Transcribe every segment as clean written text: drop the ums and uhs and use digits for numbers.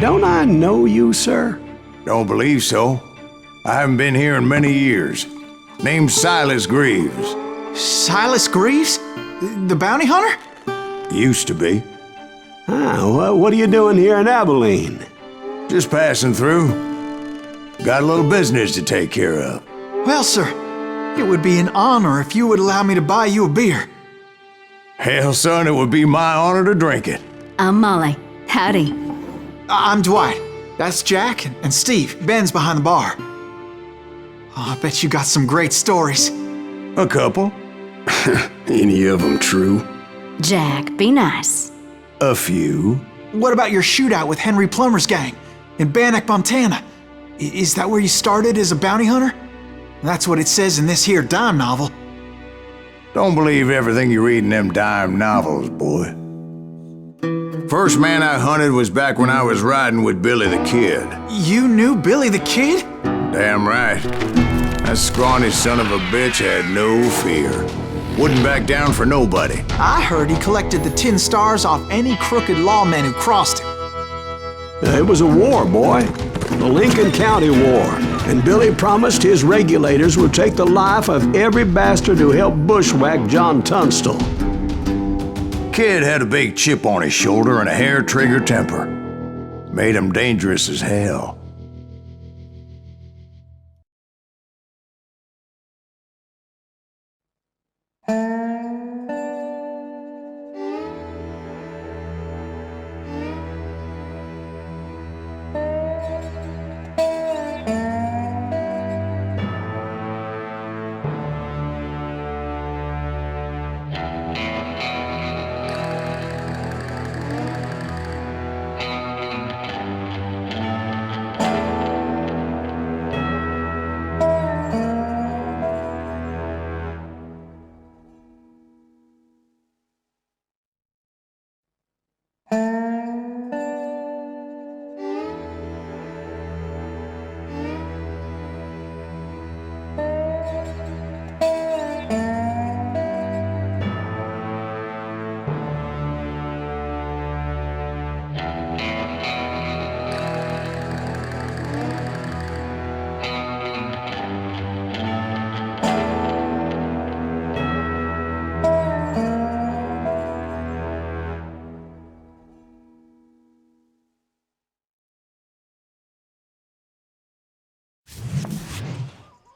don't I know you, sir? Don't believe so. I haven't been here in many years. Name's Silas Greaves. Silas Greaves? The bounty hunter? Used to be. Well, what are you doing here in Abilene? Just passing through. Got a little business to take care of. Well, sir, it would be an honor if you would allow me to buy you a beer. Hell, son, it would be my honor to drink it. I'm Molly. Howdy. I'm Dwight. That's Jack and Steve. Ben's behind the bar. Oh, I bet you got some great stories. A couple. Any of them true? Jack, be nice. A few. What about your shootout with Henry Plummer's gang in Bannock, Montana? Is that where you started as a bounty hunter? That's what it says in this here dime novel. Don't believe everything you read in them dime novels, boy. First man I hunted was back when I was riding with Billy the Kid. You knew Billy the Kid? Damn right. That scrawny son of a bitch had no fear. Wouldn't back down for nobody. I heard he collected the 10 stars off any crooked lawman who crossed him. It was a war, boy. The Lincoln County War. And Billy promised his regulators would take the life of every bastard who helped bushwhack John Tunstall. Kid had a big chip on his shoulder and a hair-trigger temper. Made him dangerous as hell.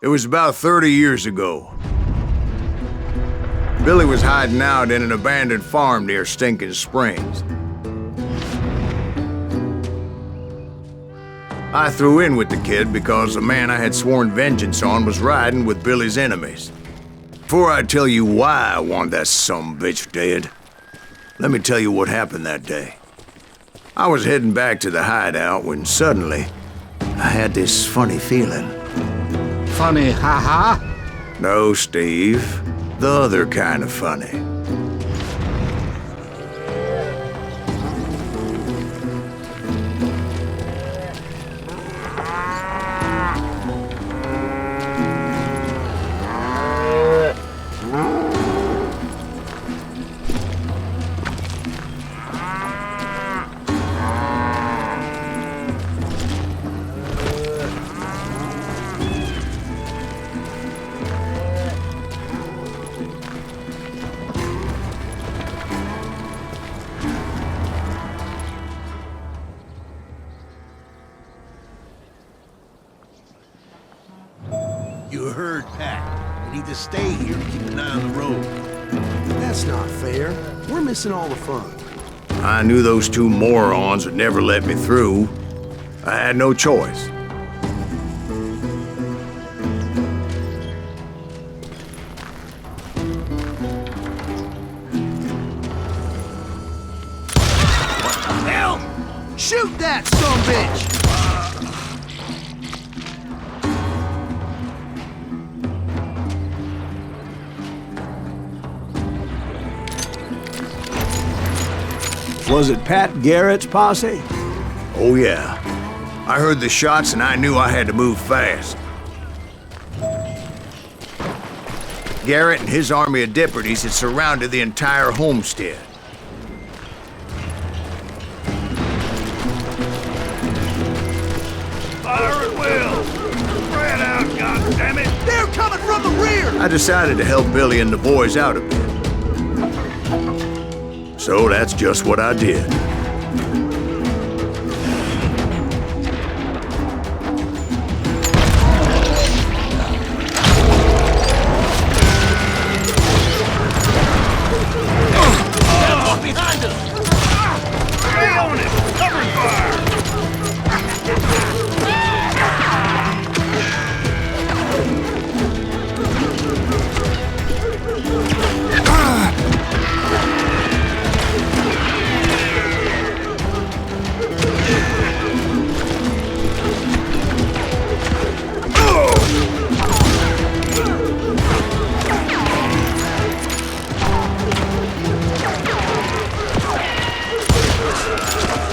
It was about 30 years ago. Billy was hiding out in an abandoned farm near Stinking Springs. I threw in with the kid because the man I had sworn vengeance on was riding with Billy's enemies. Before I tell you why I want that sumbitch dead, let me tell you what happened that day. I was heading back to the hideout when suddenly I had this funny feeling. Funny, haha? No, Steve. The other kind of funny. You heard Pat. We need to stay here to keep an eye on the road. That's not fair. We're missing all the fun. I knew those two morons would never let me through. I had no choice. What the hell? Shoot that sumbitch! Was it Pat Garrett's posse? Oh yeah. I heard the shots and I knew I had to move fast. Garrett and his army of deputies had surrounded the entire homestead. I decided to help Billy and the boys out a bit. So that's just what I did. Behind us! Stay on it! Cover fire!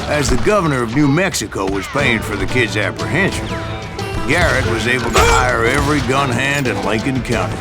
As the governor of New Mexico was paying for the kids' apprehension, Garrett was able to hire every gun hand in Lincoln County.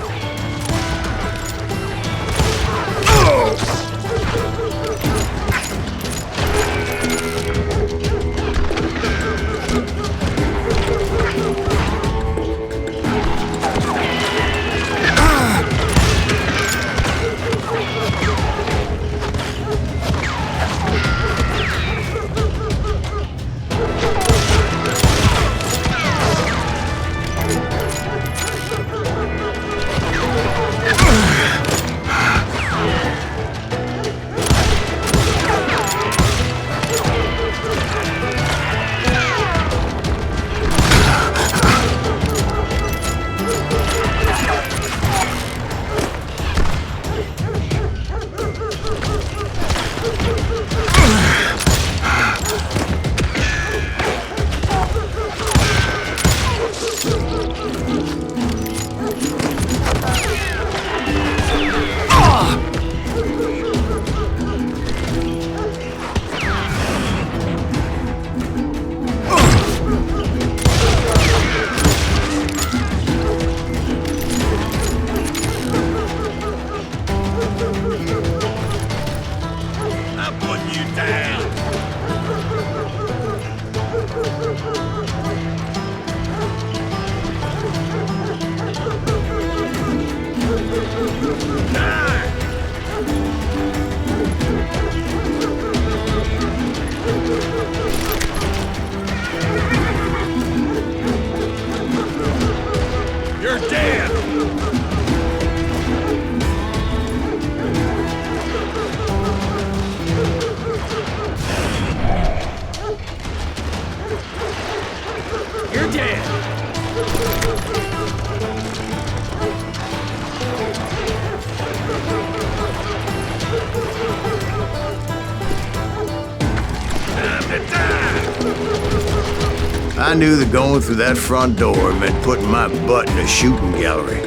I knew that going through that front door meant putting my butt in a shooting gallery,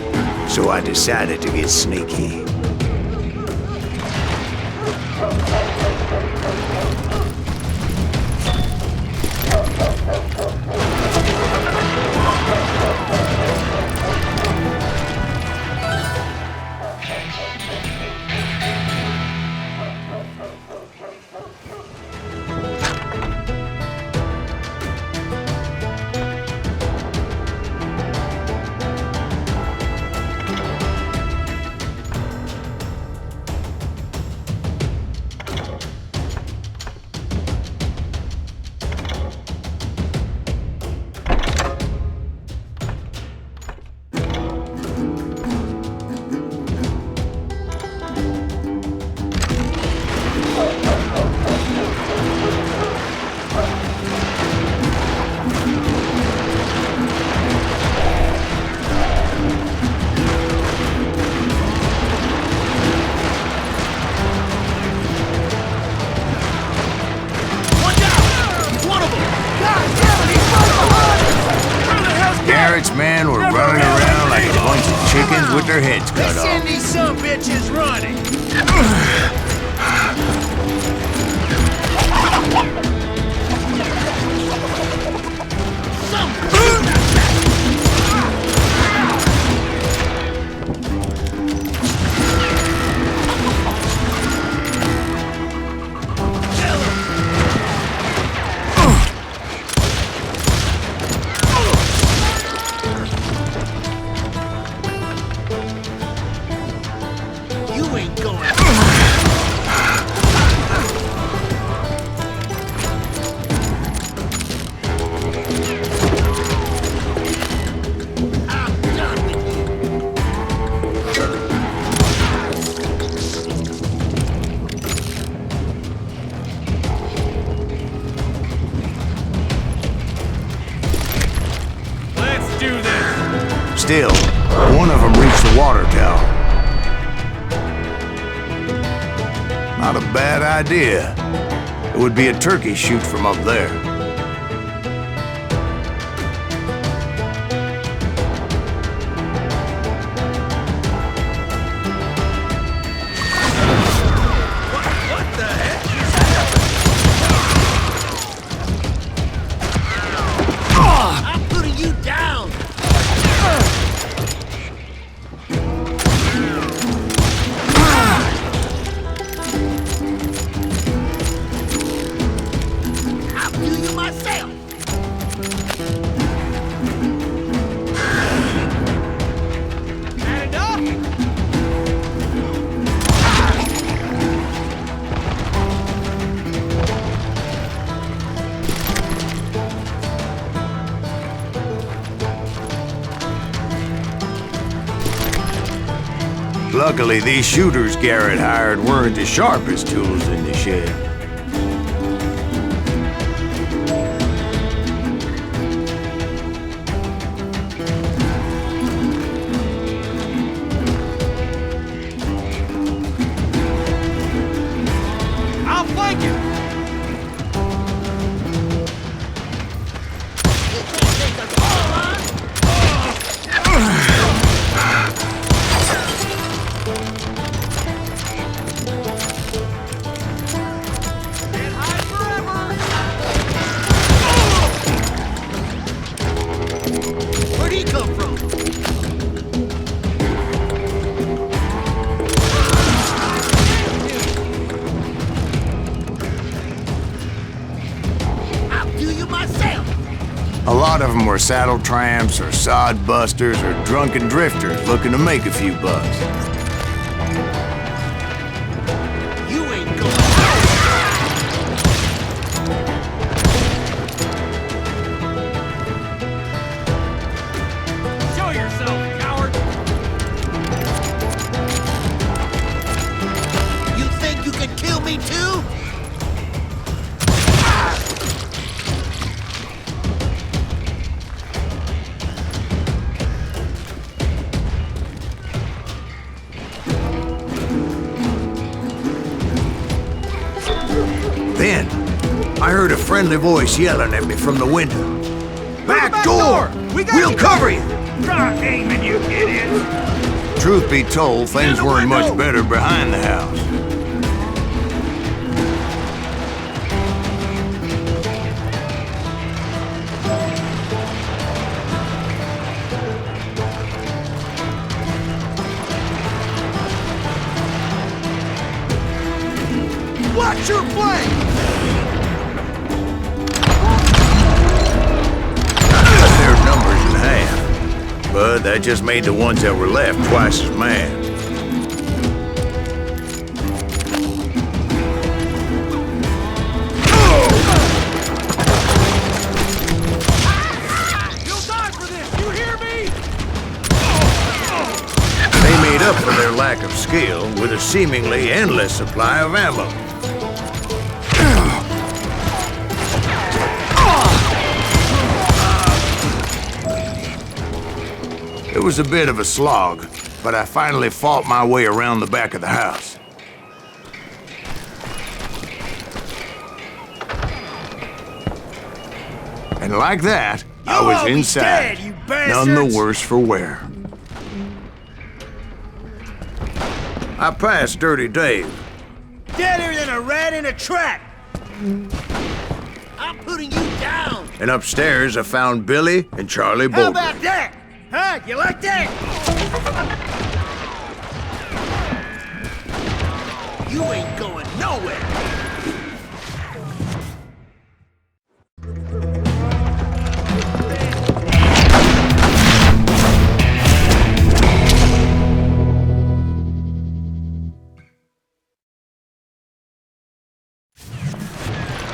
so I decided to get sneaky. Garrett's men were running around like a bunch of chickens with their heads cut off. Send these some bitches running! still, one of them reached the water tower. Not a bad idea. It would be a turkey shoot from up there. Luckily, these shooters Garrett hired weren't the sharpest tools in the shed. I'll flank you! A lot of them were saddle tramps or sod busters or drunken drifters looking to make a few bucks. You ain't going. Show yourself, coward! You think you can kill me too? Then, I heard a friendly voice yelling at me from the window. Back door! We'll cover you! Stop aiming, you idiots! Truth be told, things weren't much better behind the house. Watch your flank! Their numbers in half, but that just made the ones that were left twice as mad. You'll die for this, you hear me? They made up for their lack of skill with a seemingly endless supply of ammo. It was a bit of a slog, but I finally fought my way around the back of the house. And like that, I was inside, none the worse for wear. I passed Dirty Dave. Deader than a rat in a trap! I'm putting you down! And upstairs I found Billy and Charlie How Bolger. about that? Huh? You like that? You ain't going nowhere!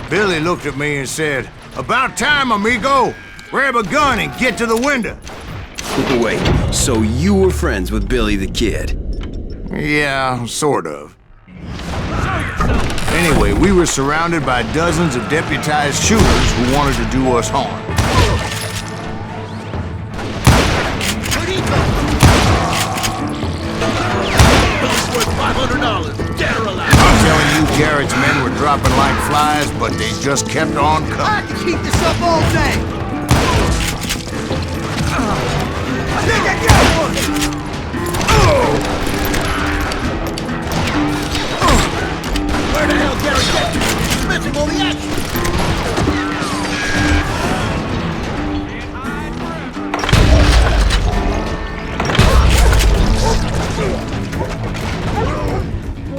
Billy looked at me and said, "About time, amigo! Grab a gun and get to the window!" Wait, so you were friends with Billy the Kid? Yeah, sort of. Anyway, we were surrounded by dozens of deputized shooters who wanted to do us harm. Where'd he Garrett's men were dropping like flies, but they just kept on coming. I can keep this up all day! I think I got one! Where the hell Garrett get to? He's missing all the action!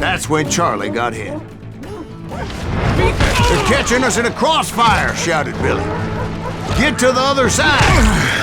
That's when Charlie got hit. They're catching us in a crossfire, shouted Billy. Get to the other side!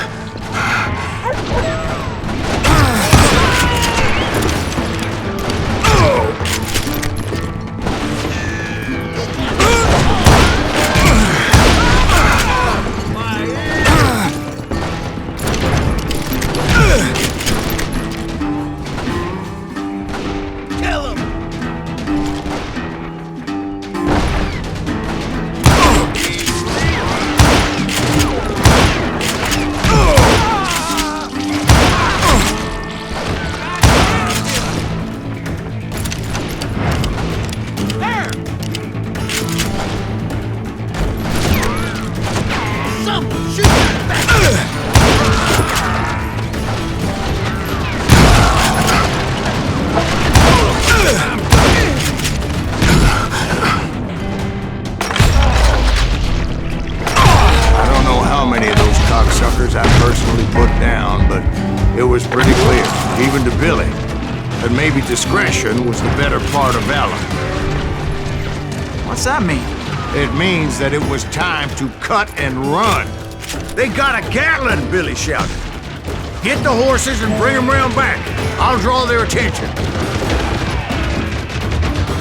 I personally put down, but it was pretty clear, even to Billy, that maybe discretion was the better part of valor. What's that mean? It means that it was time to cut and run. They got a Gatling, Billy shouted. Get the horses and bring them round back. I'll draw their attention.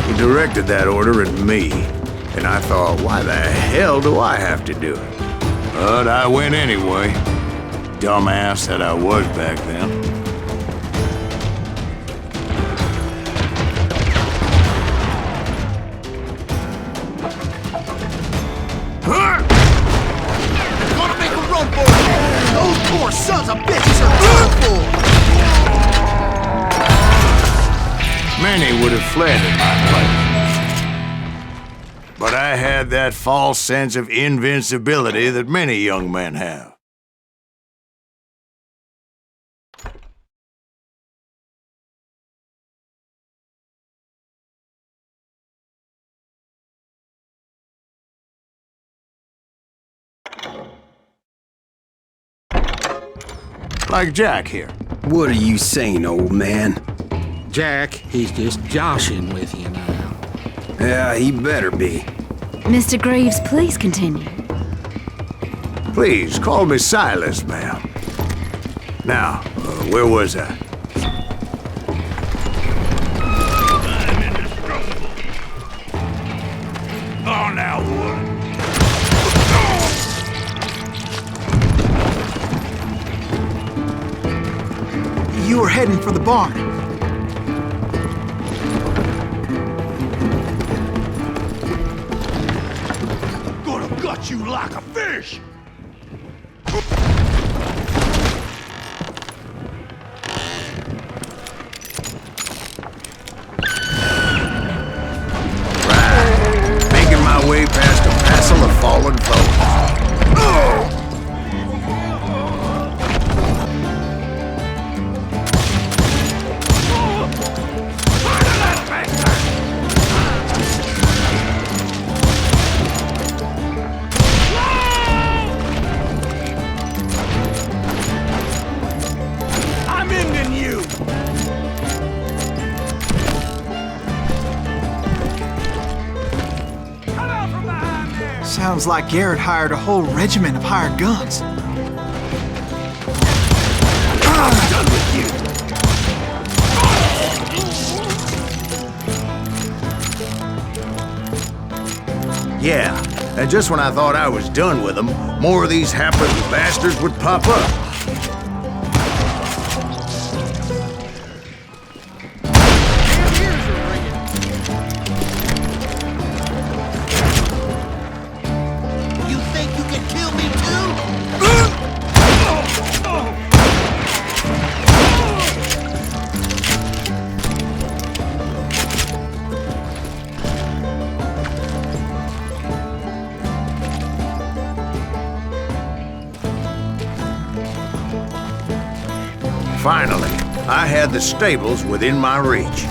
He directed that order at me, and I thought, why the hell do I have to do it? But I went anyway. Dumbass that I was back then. Gonna make a run for it! Those poor sons of bitches are done for! Many would have fled in my place. But I had that false sense of invincibility that many young men have. Like Jack here. What are you saying, old man? Jack, he's just joshing with you now. Yeah, he better be. Mr. Greaves, please continue. Please, call me Silas, ma'am. Now, where was I? I'm indestructible. Oh, now what? You were heading for the barn. Gonna gut you like a fish! Making my way past a passel of fallen foes. Oh! I'm ending you! Come out from behind there! Sounds like Garrett hired a whole regiment of hired guns. I'm done with you! Yeah, and just when I thought I was done with them, more of these hapless bastards would pop up. You think you can kill me too? Finally, I had the stables within my reach.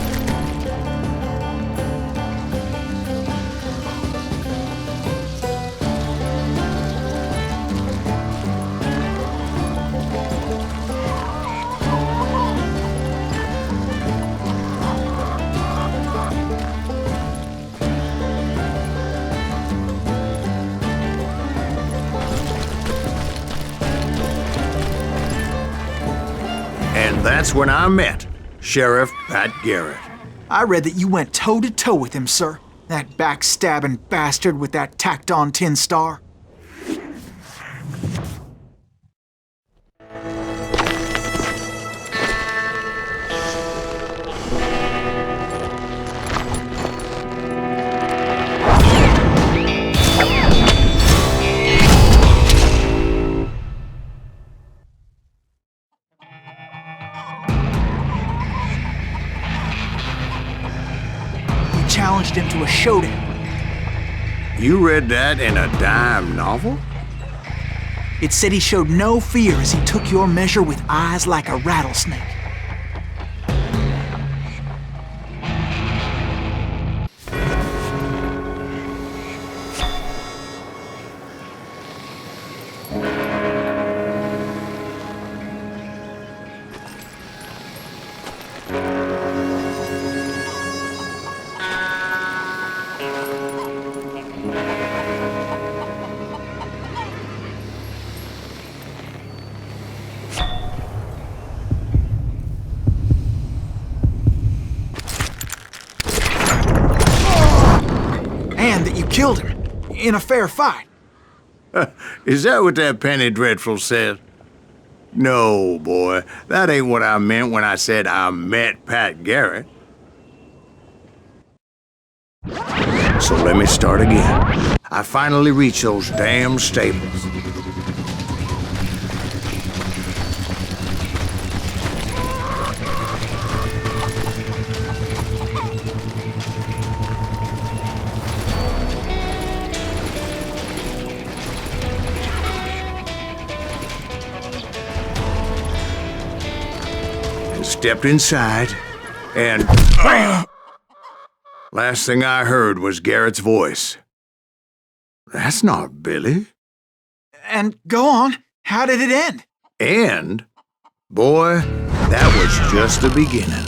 And that's when I met Sheriff Pat Garrett. I read that you went toe-to-toe with him, sir. That backstabbing bastard with that tacked-on tin star. Challenged him to a showdown. You read that in a dime novel? It said he showed no fear as he took your measure with eyes like a rattlesnake. That you killed him in a fair fight. Is that what that Penny Dreadful said? No, boy, that ain't what I meant when I said I met Pat Garrett. So let me start again. I finally reached those damn stables. Stepped inside, and bam! Last thing I heard was Garrett's voice. That's not Billy. And go on, how did it end? And, boy, that was just the beginning.